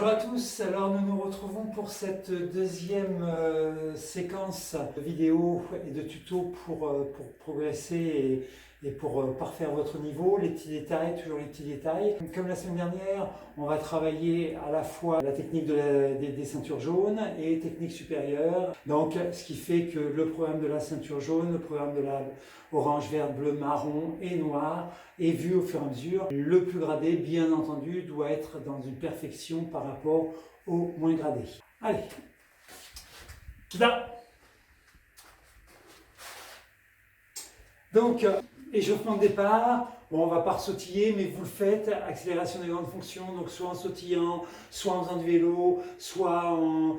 Bonjour à tous, alors nous nous retrouvons pour cette deuxième séquence de vidéos et de tutos pour progresser et pour parfaire votre niveau, les petits détails, toujours les petits détails. Comme la semaine dernière, on va travailler à la fois la technique des ceintures jaunes et technique supérieure. Donc ce qui fait que le programme de la ceinture jaune, le programme de la orange, vert, bleu, marron et noir est vu au fur et à mesure. Le plus gradé, bien entendu, doit être dans une perfection par rapport au moins gradé. Allez, là. Donc, échauffement de départ. Bon, on ne va pas sautiller, mais vous le faites. Accélération des grandes fonctions, donc soit en sautillant, soit en faisant du vélo, soit en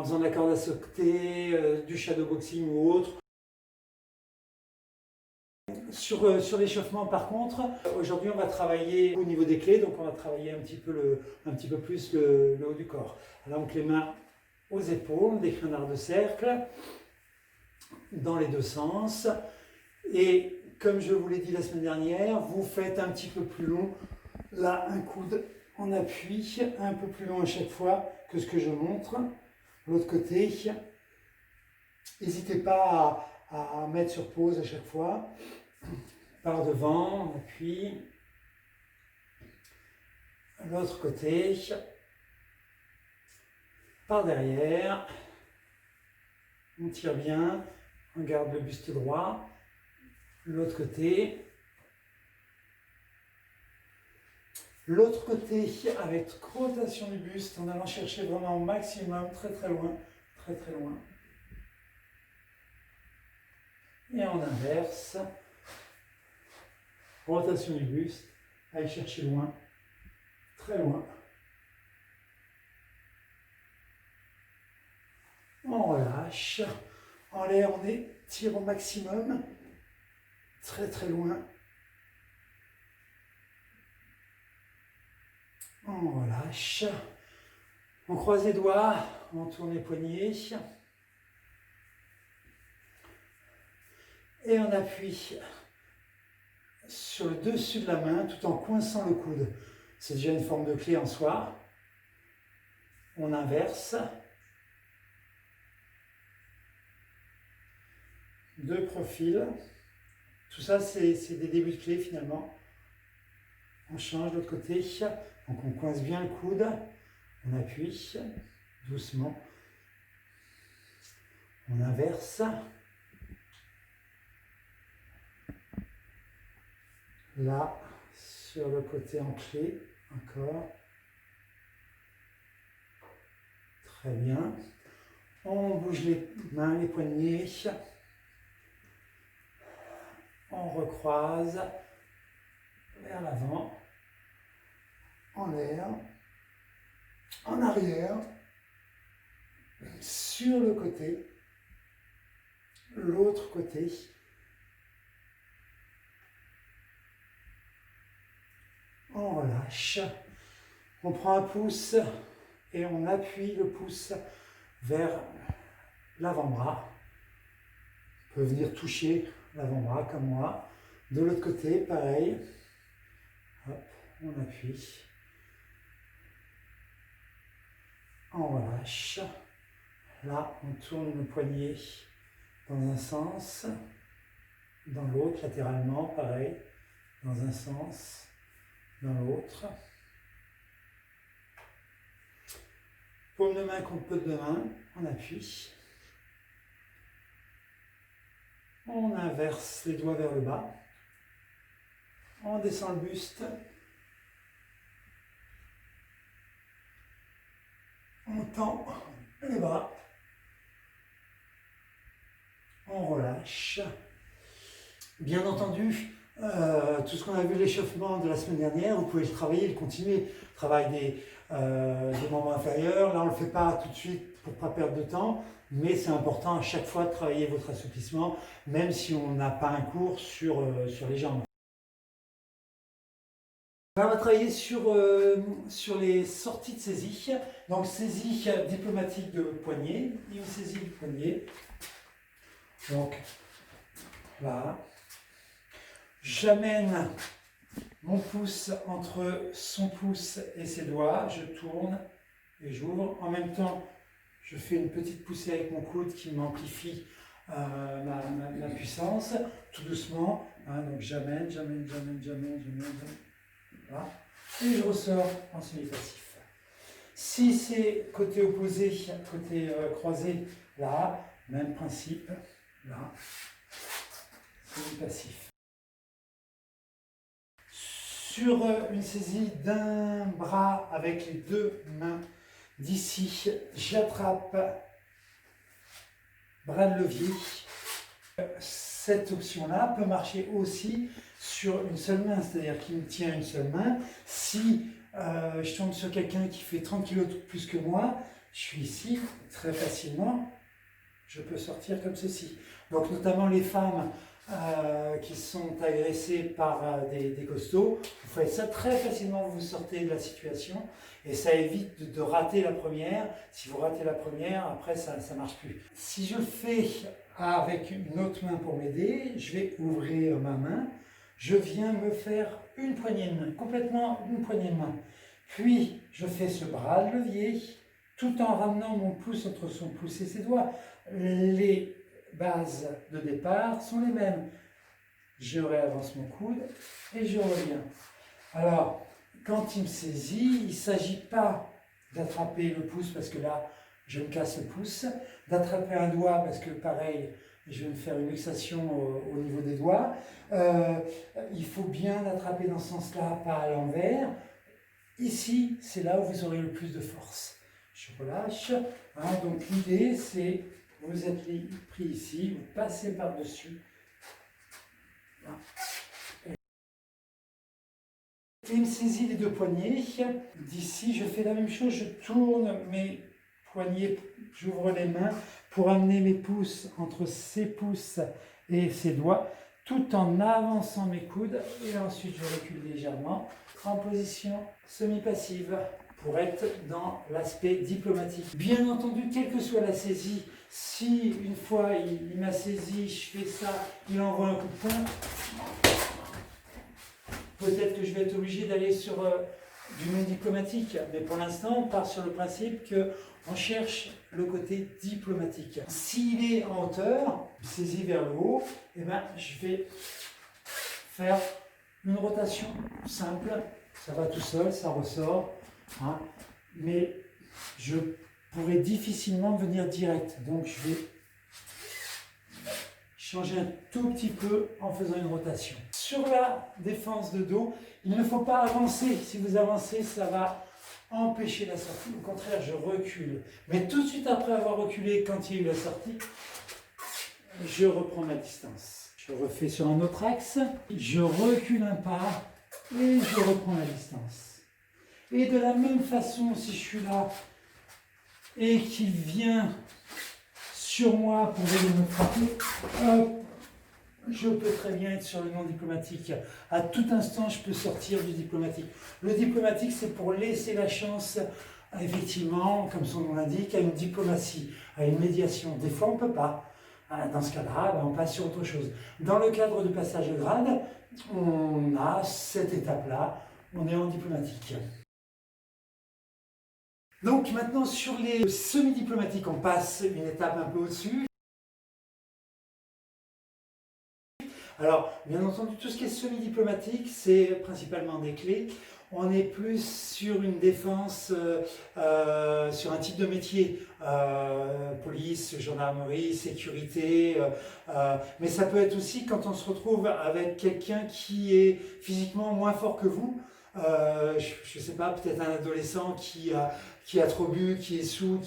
faisant de la corde à sauter, du shadowboxing ou autre. Sur l'échauffement, par contre, aujourd'hui on va travailler au niveau des clés, donc on va travailler un petit peu plus le haut du corps. Donc les mains aux épaules, des canards de cercle, dans les deux sens. Et comme je vous l'ai dit la semaine dernière, vous faites un petit peu plus long, là un coude en appui, un peu plus long à chaque fois que ce que je montre. L'autre côté, n'hésitez pas à mettre sur pause à chaque fois. Par devant, on appuie. L'autre côté. Par derrière. On tire bien. On garde le buste droit. L'autre côté. L'autre côté avec rotation du buste en allant chercher vraiment au maximum, très très loin. Très très loin. Et en inverse. Rotation du buste, allez chercher loin, très loin. On relâche. En l'air, on tire au maximum, très très loin. On relâche. On croise les doigts, on tourne les poignets. Et on appuie sur le dessus de la main tout en coinçant le coude. C'est déjà une forme de clé en soi. On inverse. De profil. Tout ça, c'est des débuts de clé finalement. On change de l'autre côté. Donc on coince bien le coude. On appuie doucement. On inverse. Là, sur le côté en clé, encore. Très bien. On bouge les mains, les poignets. On recroise vers l'avant, en l'air, en arrière, sur le côté, l'autre côté. On relâche, on prend un pouce et on appuie le pouce vers l'avant-bras. On peut venir toucher l'avant-bras comme moi. De l'autre côté, pareil. Hop, on appuie. On relâche. Là, on tourne le poignet dans un sens, dans l'autre, latéralement, pareil, dans un sens. Dans l'autre. Paume de main contre paume de main, on appuie. On inverse les doigts vers le bas. On descend le buste. On tend les bras. On relâche. Bien entendu, tout ce qu'on a vu l'échauffement de la semaine dernière, vous pouvez le travailler, le continuer. Travail des membres inférieurs, là on ne le fait pas tout de suite pour ne pas perdre de temps, mais c'est important à chaque fois de travailler votre assouplissement, même si on n'a pas un cours sur les jambes. On va travailler sur les sorties de saisie. Donc saisie diplomatique de poignet, et une saisie du poignet. Donc, voilà. J'amène mon pouce entre son pouce et ses doigts, je tourne et j'ouvre. En même temps, je fais une petite poussée avec mon coude qui m'amplifie ma puissance, tout doucement. Hein, donc j'amène. Voilà. Et je ressors en semi-passif. Si c'est côté opposé, côté croisé, là, même principe, là, semi-passif. Sur une saisie d'un bras avec les deux mains d'ici, j'attrape bras de levier. Cette option-là peut marcher aussi sur une seule main, c'est-à-dire qu'il me tient une seule main. Si je tombe sur quelqu'un qui fait 30 kg de plus que moi, je suis ici, très facilement, je peux sortir comme ceci. Donc notamment les femmes qui sont agressées par des costauds, vous faites ça très facilement, vous sortez de la situation et ça évite de rater la première. Si vous ratez la première, après ça ne marche plus. Si je le fais avec une autre main pour m'aider, je vais ouvrir ma main, je viens me faire une poignée de main, complètement une poignée de main. Puis je fais ce bras de levier tout en ramenant mon pouce entre son pouce et ses doigts. Les bases de départ sont les mêmes. Je réavance mon coude et je reviens. Alors, quand il me saisit, il ne s'agit pas d'attraper le pouce parce que là, je me casse le pouce, d'attraper un doigt parce que pareil, je vais me faire une luxation au niveau des doigts. Il faut bien l'attraper dans ce sens-là, pas à l'envers. Ici, c'est là où vous aurez le plus de force. Je relâche. Hein, donc l'idée, c'est vous êtes pris ici, vous passez par-dessus. Et il me saisit les deux poignets. D'ici, je fais la même chose, je tourne mes poignets, j'ouvre les mains pour amener mes pouces entre ses pouces et ses doigts, tout en avançant mes coudes. Et ensuite, je recule légèrement en position semi-passive pour être dans l'aspect diplomatique. Bien entendu, quelle que soit la saisie, si une fois il m'a saisi, je fais ça, il envoie un coup de poing, peut-être que je vais être obligé d'aller sur du non diplomatique, mais pour l'instant, on part sur le principe qu'on cherche le côté diplomatique. S'il est en hauteur, saisi vers le haut, eh ben, je vais faire une rotation simple, ça va tout seul, ça ressort, hein, mais je pourrais difficilement venir direct, donc je vais changer un tout petit peu en faisant une rotation. Sur la défense de dos, il ne faut pas avancer. Si vous avancez, ça va empêcher la sortie. Au contraire, je recule. Mais tout de suite après avoir reculé, quand il y a eu la sortie, je reprends ma distance. Je refais sur un autre axe, je recule un pas et je reprends la distance. Et de la même façon, si je suis là et qu'il vient sur moi pour venir me frapper, je peux très bien être sur le non diplomatique. À tout instant, je peux sortir du diplomatique. Le diplomatique, c'est pour laisser la chance, effectivement, comme son nom l'indique, à une diplomatie, à une médiation. Des fois, on ne peut pas. Dans ce cas-là, on passe sur autre chose. Dans le cadre du passage de grade, on a cette étape-là, on est en diplomatique. Donc maintenant, sur les semi-diplomatiques, on passe une étape un peu au-dessus. Alors, bien entendu, tout ce qui est semi-diplomatique, c'est principalement des clés. On est plus sur une défense, sur un type de métier, police, gendarmerie, sécurité, mais ça peut être aussi quand on se retrouve avec quelqu'un qui est physiquement moins fort que vous, je ne sais pas, peut-être un adolescent qui a trop bu, qui est sous,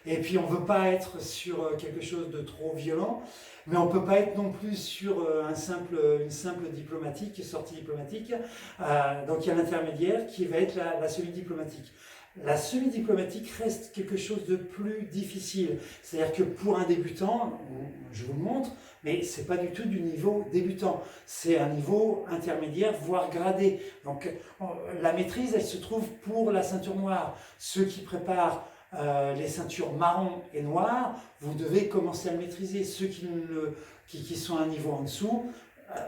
et puis on ne veut pas être sur quelque chose de trop violent, mais on ne peut pas être non plus sur une simple diplomatique, sortie diplomatique. Donc il y a l'intermédiaire qui va être la semi-diplomatique. La semi-diplomatique reste quelque chose de plus difficile. C'est-à-dire que pour un débutant, je vous le montre, mais ce n'est pas du tout du niveau débutant. C'est un niveau intermédiaire, voire gradé. Donc la maîtrise, elle se trouve pour la ceinture noire. Ceux qui préparent les ceintures marron et noires, vous devez commencer à le maîtriser. Ceux qui sont à un niveau en dessous,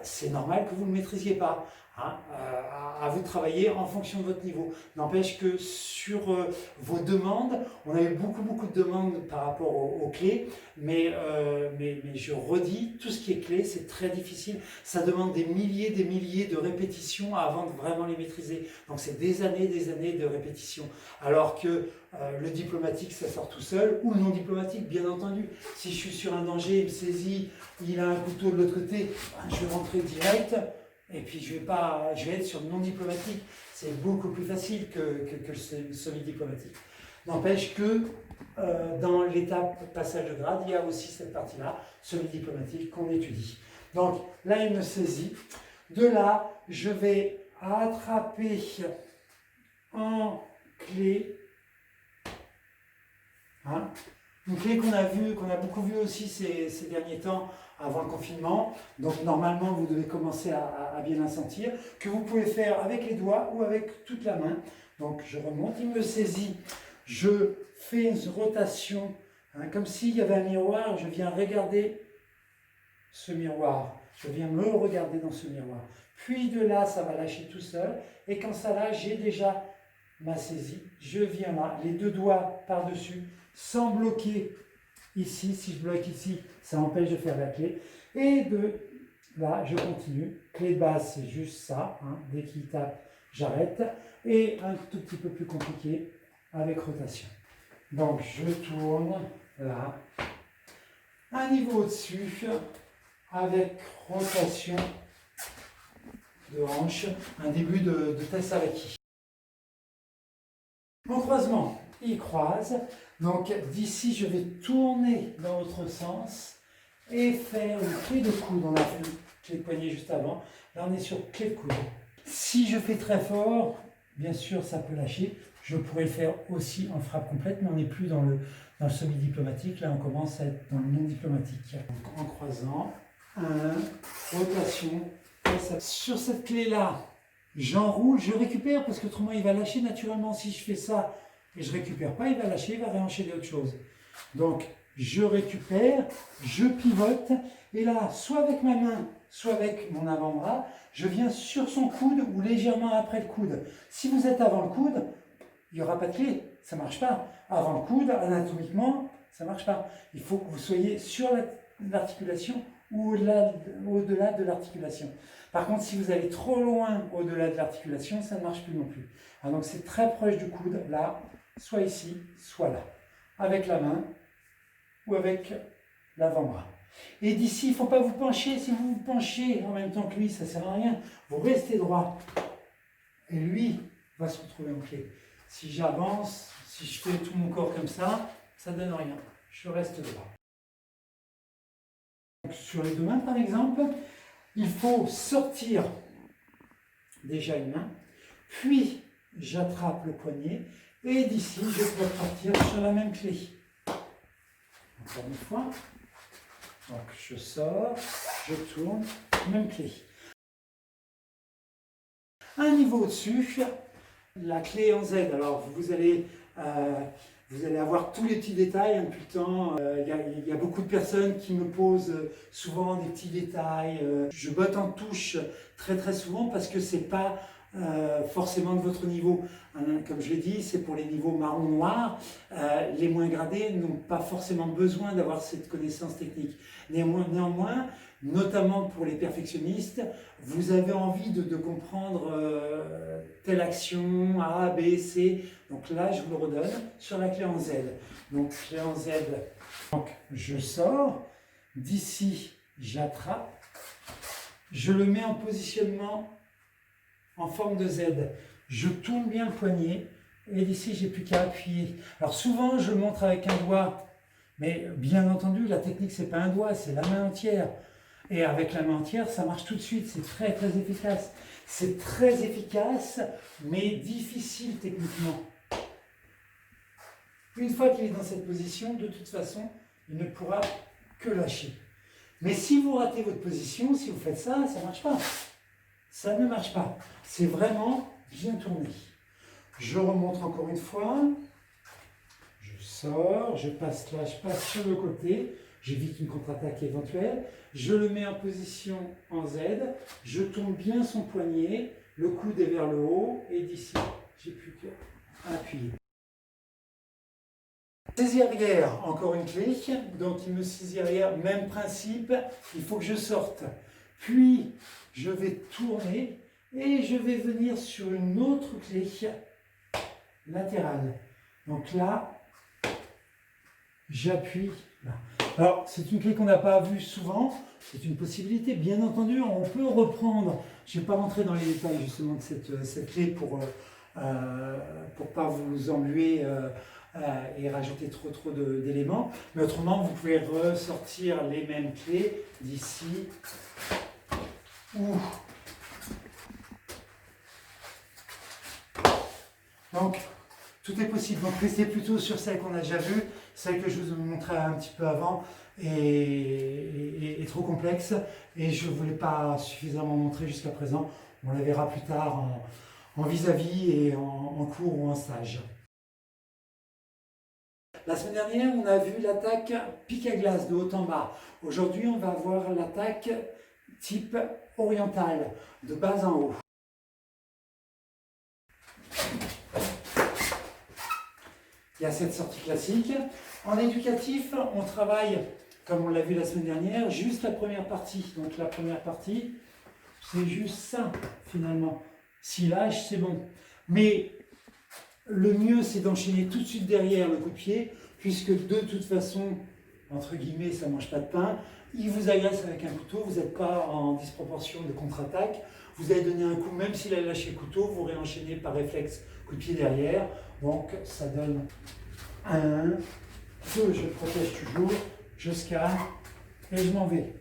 c'est normal que vous ne le maîtrisiez pas. Hein, à vous de travailler en fonction de votre niveau. N'empêche que sur vos demandes, on a eu beaucoup de demandes par rapport aux clés, mais je redis, tout ce qui est clé, c'est très difficile. Ça demande des milliers de répétitions avant de vraiment les maîtriser. Donc c'est des années de répétitions. Alors que le diplomatique, ça sort tout seul, ou le non diplomatique, bien entendu. Si je suis sur un danger, il me saisit, il a un couteau de l'autre côté, je vais rentrer direct. Et puis je vais être sur le non diplomatique. C'est beaucoup plus facile que le semi-diplomatique. N'empêche que dans l'étape passage de grade, il y a aussi cette partie-là, semi-diplomatique, qu'on étudie. Donc là, il me saisit. De là, je vais attraper en clé. Hein, une clé qu'on a beaucoup vu aussi ces derniers temps avant le confinement. Donc normalement, vous devez commencer à bien la sentir, que vous pouvez faire avec les doigts ou avec toute la main. Donc je remonte, il me saisit, je fais une rotation, hein, comme s'il y avait un miroir, je viens regarder ce miroir, je viens me regarder dans ce miroir. Puis de là, ça va lâcher tout seul, et quand ça lâche, j'ai déjà ma saisie, je viens là, les deux doigts par-dessus, sans bloquer ici. Si je bloque ici, ça empêche de faire la clé. Et de là, je continue. Clé de base, c'est juste ça. Hein. Dès qu'il tape, j'arrête. Et un tout petit peu plus compliqué avec rotation. Donc, je tourne là. Un niveau au-dessus avec rotation de hanche. Un début de test avec qui. Mon croisement, il croise. Donc d'ici, je vais tourner dans l'autre sens et faire une clé de coude. On a fait une clé de poignet juste avant. Là, on est sur clé de coude. Si je fais très fort, bien sûr, ça peut lâcher. Je pourrais le faire aussi en frappe complète, mais on n'est plus dans le semi-diplomatique. Là, on commence à être dans le non-diplomatique. Donc, en croisant, rotation. Sur cette clé-là, j'enroule, je récupère, parce qu'autrement, il va lâcher naturellement. Si je fais ça, et je ne récupère pas, il va lâcher, il va réenchaîner autre chose. Donc, je récupère, je pivote, et là, soit avec ma main, soit avec mon avant-bras, je viens sur son coude ou légèrement après le coude. Si vous êtes avant le coude, il n'y aura pas de clé, ça ne marche pas. Avant le coude, anatomiquement, ça ne marche pas. Il faut que vous soyez sur l'articulation ou au-delà de l'articulation. Par contre, si vous allez trop loin au-delà de l'articulation, ça ne marche plus non plus. Alors, donc, c'est très proche du coude, là, soit ici, soit là, avec la main ou avec l'avant-bras. Et d'ici, il ne faut pas vous pencher. Si vous vous penchez en même temps que lui, ça ne sert à rien. Vous restez droit. Et lui va se retrouver en clé. Si j'avance, si je fais tout mon corps comme ça ne donne rien. Je reste droit. Donc, sur les deux mains, par exemple, il faut sortir déjà une main, puis j'attrape le poignet, et d'ici, je peux partir sur la même clé. Encore une fois. Donc, je sors, je tourne, même clé. Un niveau au-dessus, la clé en Z. Alors, vous allez avoir tous les petits détails depuis le temps. Il y a beaucoup de personnes qui me posent souvent des petits détails. Je botte en touche très souvent parce que c'est pas forcément de votre niveau. Comme je l'ai dit, c'est pour les niveaux marron-noir. Les moins gradés n'ont pas forcément besoin d'avoir cette connaissance technique. Néanmoins, notamment pour les perfectionnistes, vous avez envie de comprendre telle action, A, B, C. Donc là, je vous le redonne sur la clé en Z. Donc clé en Z, donc, je sors, d'ici, j'attrape, je le mets en positionnement en forme de Z. Je tourne bien le poignet et d'ici, j'ai plus qu'à appuyer. Alors souvent, je montre avec un doigt, mais bien entendu, la technique, c'est pas un doigt, c'est la main entière. Et avec la main entière, ça marche tout de suite, c'est très efficace. C'est très efficace, mais difficile techniquement. Une fois qu'il est dans cette position, de toute façon, il ne pourra que lâcher. Mais si vous ratez votre position, si vous faites ça, ça ne marche pas. Ça ne marche pas. C'est vraiment bien tourné. Je remonte encore une fois. Je sors, je passe là, je passe sur le côté. j'évite une contre-attaque éventuelle. Je le mets en position en Z, je tourne bien son poignet, le coude est vers le haut, et d'ici, j'ai plus qu'à appuyer. Saisie arrière, encore une clé, donc il me saisit arrière, même principe, il faut que je sorte. Puis, je vais tourner et je vais venir sur une autre clé latérale. Donc là, j'appuie là. Alors, c'est une clé qu'on n'a pas vue souvent, c'est une possibilité, bien entendu, on peut reprendre. Je ne vais pas rentrer dans les détails justement de cette clé pour pas vous ennuyer et rajouter trop d'éléments. Mais autrement, vous pouvez ressortir les mêmes clés d'ici ou. Donc, tout est possible. Donc, restez plutôt sur celle qu'on a déjà vue, celle que je vous ai montrée un petit peu avant est trop complexe et je ne voulais pas suffisamment montrer jusqu'à présent. On la verra plus tard en vis-à-vis et en cours ou en stage. La semaine dernière, on a vu l'attaque pique à glace de haut en bas. Aujourd'hui, on va voir l'attaque type orientale, de bas en haut. Il y a cette sortie classique. En éducatif, on travaille, comme on l'a vu la semaine dernière, juste la première partie. Donc la première partie, c'est juste ça, finalement. S'il lâche, c'est bon. Mais le mieux, c'est d'enchaîner tout de suite derrière le coup de pied, puisque de toute façon, entre guillemets, ça ne mange pas de pain. Il vous agresse avec un couteau, vous n'êtes pas en disproportion de contre-attaque. Vous allez donner un coup, même s'il a lâché le couteau, vous réenchaînez par réflexe coup de pied derrière. Donc ça donne 1, 2, je protège toujours, je scanne et je m'en vais.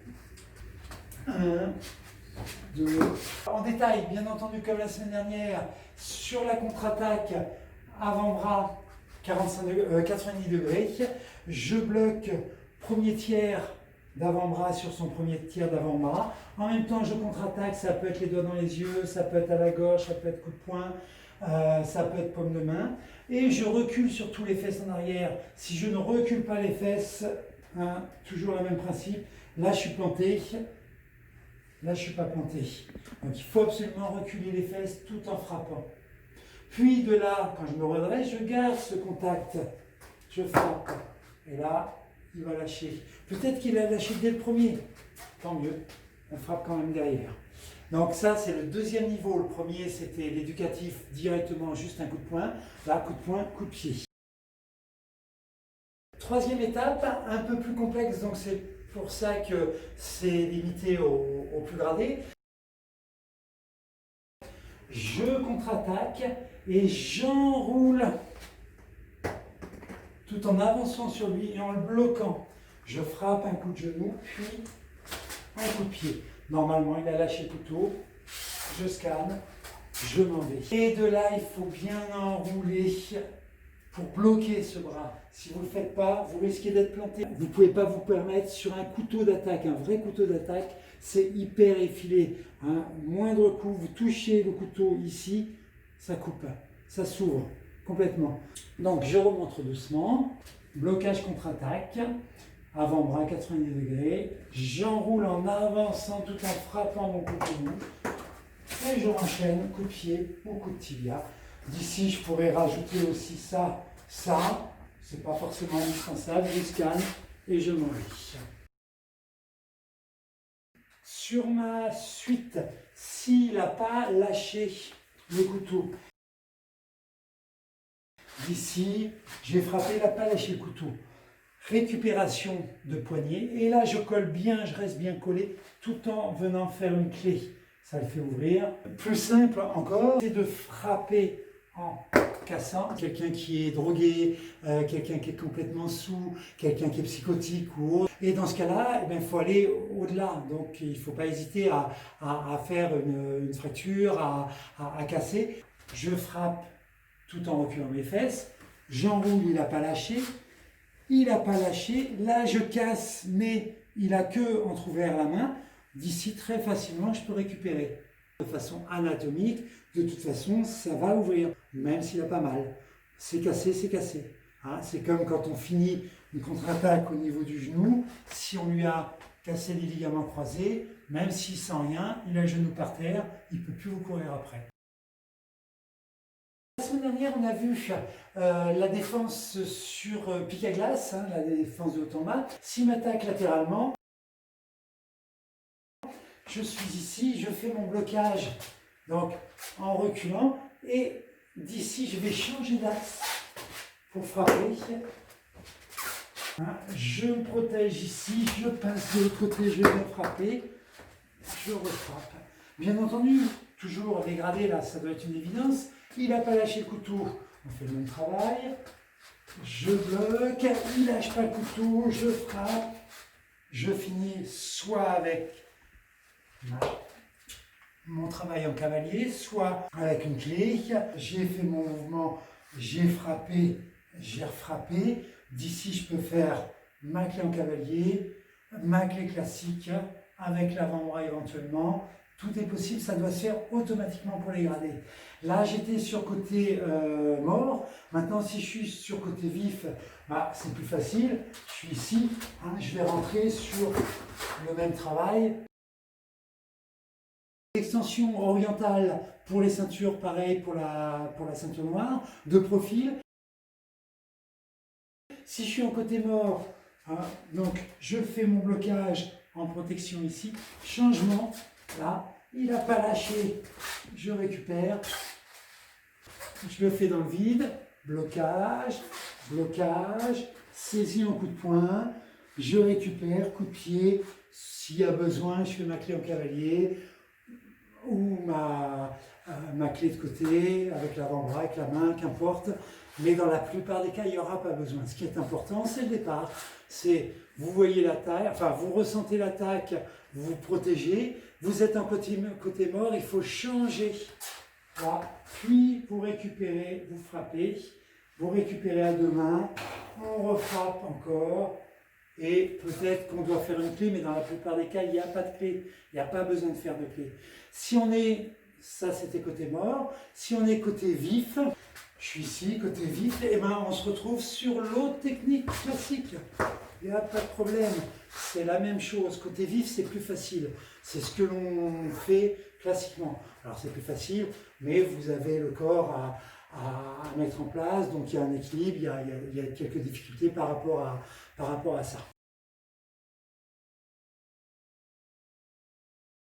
1, 2. En détail, bien entendu, comme la semaine dernière, sur la contre-attaque, avant-bras 90 degrés, je bloque premier tiers d'avant-bras sur son premier tiers d'avant-bras. En même temps, je contre-attaque, ça peut être les doigts dans les yeux, ça peut être à la gauche, ça peut être coup de poing, ça peut être paume de main. Et je recule surtout les fesses en arrière. Si je ne recule pas les fesses, toujours le même principe, là je suis planté, là je ne suis pas planté. Donc il faut absolument reculer les fesses tout en frappant. Puis de là, quand je me redresse, je garde ce contact, je frappe. Et là, il va lâcher. Peut-être qu'il a lâché dès le premier, tant mieux, on frappe quand même derrière. Donc ça, c'est le deuxième niveau. Le premier, c'était l'éducatif, directement, juste un coup de poing. Là, coup de poing, coup de pied. Troisième étape, un peu plus complexe, donc c'est pour ça que c'est limité au plus gradé. Je contre-attaque et j'enroule tout en avançant sur lui et en le bloquant. Je frappe un coup de genou, puis un coup de pied. Normalement, il a lâché le couteau, je scanne, je m'en vais. Et de là, il faut bien enrouler pour bloquer ce bras. Si vous ne le faites pas, vous risquez d'être planté. Vous ne pouvez pas vous permettre sur un couteau d'attaque, un vrai couteau d'attaque, c'est hyper effilé. Moindre coup, vous touchez le couteau ici, ça coupe, ça s'ouvre complètement. Donc je remonte doucement, blocage contre-attaque, avant-bras 90 degrés, j'enroule en avançant tout en frappant mon coup de genou, et je enchaîne coup de pied ou coup de tibia. D'ici je pourrais rajouter aussi ça, c'est pas forcément indispensable, je scanne et je m'en vais. Sur ma suite, s'il n'a pas lâché le couteau, d'ici, je vais frapper, il n'a pas lâché le couteau. Récupération de poignet, et là je colle bien, je reste bien collé, tout en venant faire une clé. Ça le fait ouvrir. Plus simple encore, c'est de frapper en cassant. Quelqu'un qui est drogué, quelqu'un qui est complètement sous, quelqu'un qui est psychotique ou autre. Et dans ce cas-là, il faut aller au-delà. Donc il ne faut pas hésiter à faire une fracture, à casser. Je frappe tout en reculant mes fesses. J'enroule, il n'a pas lâché. Il n'a pas lâché. Là, je casse, mais il n'a que entrouvert la main. D'ici, très facilement, je peux récupérer. De façon anatomique, de toute façon, ça va ouvrir, même s'il a pas mal. C'est cassé, c'est cassé. C'est comme quand on finit une contre-attaque au niveau du genou. Si on lui a cassé les ligaments croisés, même s'il sent rien, il a le genou par terre, il ne peut plus vous courir après. La semaine dernière, on a vu la défense sur pique à glace, hein, la défense de haut en bas. S'il m'attaque latéralement, je suis ici, je fais mon blocage donc en reculant et d'ici je vais changer d'axe pour frapper. Hein, je me protège ici, je passe de l'autre côté, je vais frapper, je refrappe. Bien entendu, toujours dégradé là, ça doit être une évidence. Il n'a pas lâché le couteau, on fait le même travail. Je bloque, il ne lâche pas le couteau, je frappe. Je finis soit avec mon travail en cavalier, soit avec une clé. J'ai fait mon mouvement, j'ai frappé, j'ai refrappé. D'ici, je peux faire ma clé en cavalier, ma clé classique, avec l'avant-bras éventuellement. Tout est possible, ça doit se faire automatiquement pour les gradés. Là, j'étais sur côté mort. Maintenant, si je suis sur côté vif, c'est plus facile. Je suis ici, hein, je vais rentrer sur le même travail. Extension orientale pour les ceintures, pareil pour la ceinture noire, de profil. Si je suis en côté mort, hein, donc je fais mon blocage en protection ici, changement, là, il n'a pas lâché, je récupère, je le fais dans le vide, blocage, blocage, saisie en coup de poing, je récupère, coup de pied, s'il y a besoin, je fais ma clé en cavalier, ou ma clé de côté, avec l'avant-bras, avec la main, qu'importe. Mais dans la plupart des cas, il n'y aura pas besoin. Ce qui est important, c'est le départ. C'est, vous voyez l'attaque, enfin, vous ressentez l'attaque, vous vous protégez, vous êtes en côté mort, il faut changer. Là. Puis, vous récupérez, vous frappez, vous récupérez à deux mains, on refrappe encore. Et peut-être qu'on doit faire une clé, mais dans la plupart des cas, il n'y a pas de clé. Il n'y a pas besoin de faire de clé. Si on est, ça c'était côté mort, si on est côté vif, je suis ici, côté vif, et on se retrouve sur l'autre technique classique. Il n'y a pas de problème. C'est la même chose. Côté vif, c'est plus facile. C'est ce que l'on fait classiquement. Alors c'est plus facile, mais vous avez le corps à mettre en place, donc il y a un équilibre, il y a quelques difficultés par rapport à ça.